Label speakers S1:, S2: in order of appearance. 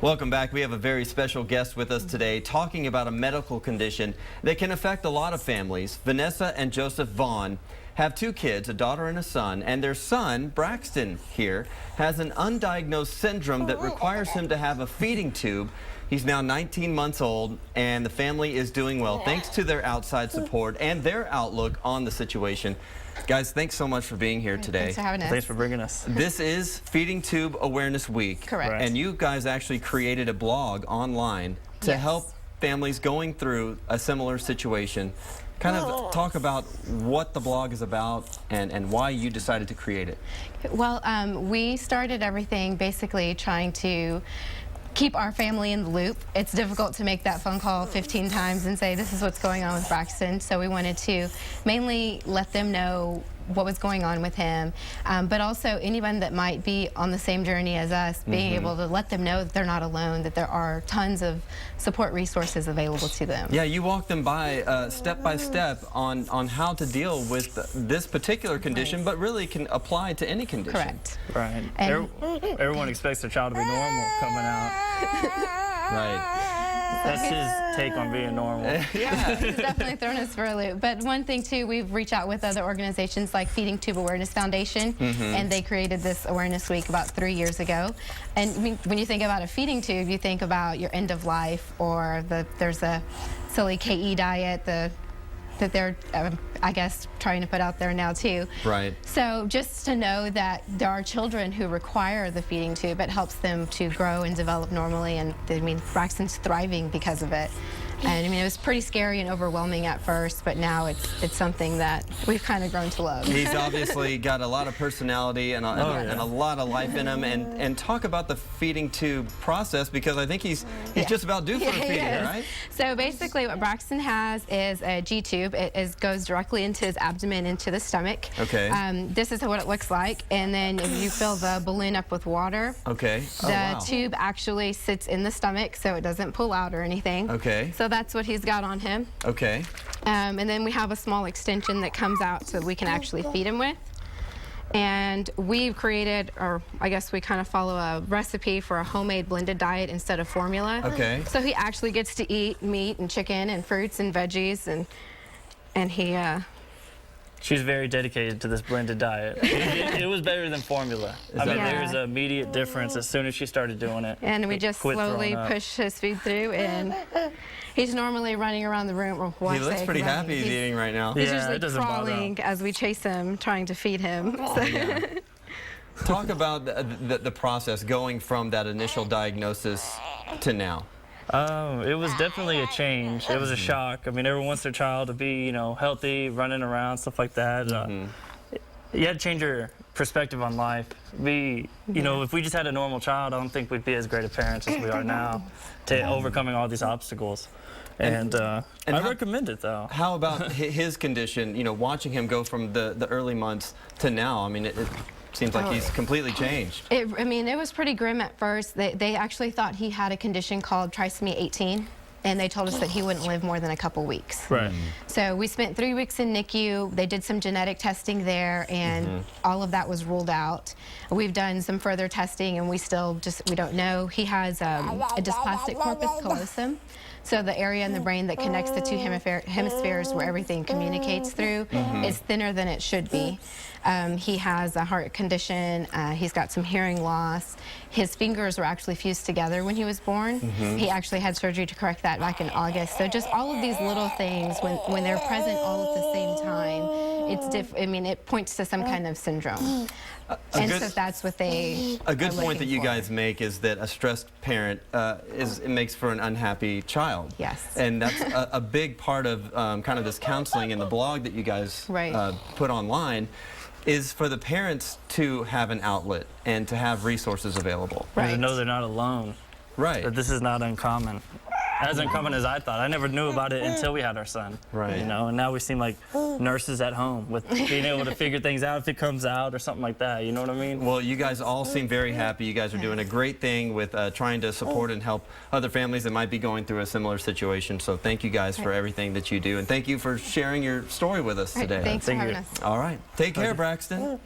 S1: Welcome back. We have a very special guest with us today talking about a medical condition that can affect a lot of families. Vanessa and Joseph Vaughan have two kids, a daughter and a son, and their son, Braxton here, has an undiagnosed syndrome that requires him to have a feeding tube. He's now 19 months old, and the family is doing well thanks to their outside support and their outlook on the situation. Guys, thanks so much for being here today.
S2: Thanks for having us.
S3: Thanks for bringing us.
S1: This is Feeding Tube Awareness Week.
S2: Correct.
S1: And you guys actually created a blog online to help families going through a similar situation. Kind of talk about what the blog is about and why you decided to create it.
S2: Well, we started everything basically trying to keep our family in the loop. It's difficult to make that phone call 15 times and say, this is what's going on with Braxton. So we wanted to mainly let them know what was going on with him, but also anyone that might be on the same journey as us, being able to let them know that they're not alone, that there are tons of support resources available to them.
S1: Yeah, you walk them by step by step on how to deal with this particular condition, but really can apply to any condition.
S2: Correct.
S3: Right.
S2: And
S3: Everyone expects their child to be normal coming out.
S1: Right.
S3: That's his take on being normal.
S1: Yeah.
S2: He's definitely thrown us for a loop. But one thing too, we've reached out with other organizations like Feeding Tube Awareness Foundation, and they created this awareness week about 3 years ago. And when you think about a feeding tube, you think about your end of life, or there's a silly KE diet that they're, I guess, trying to put out there now too.
S1: Right.
S2: So just to know that there are children who require the feeding tube, it helps them to grow and develop normally, and I mean, Braxton's thriving because of it. And I mean, it was pretty scary and overwhelming at first, but now it's something that we've kind of grown to love.
S1: He's obviously got a lot of personality and a lot of life in him. And talk about the feeding tube process, because I think he's just about due for a feeding, right?
S2: So basically what Braxton has is a G tube. It goes directly into his abdomen, into the stomach.
S1: Okay.
S2: This is what it looks like. And then if you fill the balloon up with water,
S1: okay.
S2: the tube actually sits in the stomach, so it doesn't pull out or anything.
S1: Okay.
S2: So that's what he's got on him.
S1: Okay.
S2: And then we have a small extension that comes out so we can actually feed him with. And we've created, or I guess we kind of follow a recipe for a homemade blended diet instead of formula.
S1: Okay.
S2: So he actually gets to eat meat and chicken and fruits and veggies, and he
S3: She's very dedicated to this blended diet. It was better than formula. I mean, there was an immediate difference as soon as she started doing it.
S2: And we just slowly push his food through, and he's normally running around the room.
S1: He looks pretty happy he's eating right now.
S2: He's usually crawling as we chase him, trying to feed him.
S1: Talk about the process going from that initial diagnosis to now.
S3: It was definitely a change. It was a shock. I mean, everyone wants their child to be, you know, healthy, running around, stuff like that. You had to change your perspective on life. You know, if we just had a normal child, I don't think we'd be as great of parents as we are now, to overcoming all these obstacles. And I recommend it, though.
S1: How about his condition, you know, watching him go from the early months to now? I mean, it seems like he's completely changed.
S2: I mean, it was pretty grim at first. They actually thought he had a condition called trisomy 18, and they told us that he wouldn't live more than a couple weeks.
S3: Right.
S2: So we spent 3 weeks in NICU. They did some genetic testing there, and all of that was ruled out. We've done some further testing, and we don't know. He has a dysplastic corpus callosum. So the area in the brain that connects the two hemispheres where everything communicates through is thinner than it should be. He has a heart condition. He's got some hearing loss. His fingers were actually fused together when he was born. He actually had surgery to correct that back in August. So just all of these little things, when they're present all at the same time, I mean, it points to some kind of syndrome. And so that's what a good
S1: point that you guys make is that a stressed parent it makes for an unhappy child.
S2: Yes.
S1: And that's a big part of kind of this counseling and the blog that you guys put online, is for the parents to have an outlet and to have resources available.
S3: And to know they're not alone.
S1: Right.
S3: That this is not uncommon. As uncommon as I thought. I never knew about it until we had our son.
S1: Right.
S3: You know, and now we seem like nurses at home with being able to figure things out if it comes out or something like that. You know what I mean?
S1: Well, you guys all seem very happy. You guys are doing a great thing with trying to support and help other families that might be going through a similar situation. So thank you guys for everything that you do, and thank you for sharing your story with us today.
S2: Thanks for having us.
S1: All right. Take care, Braxton.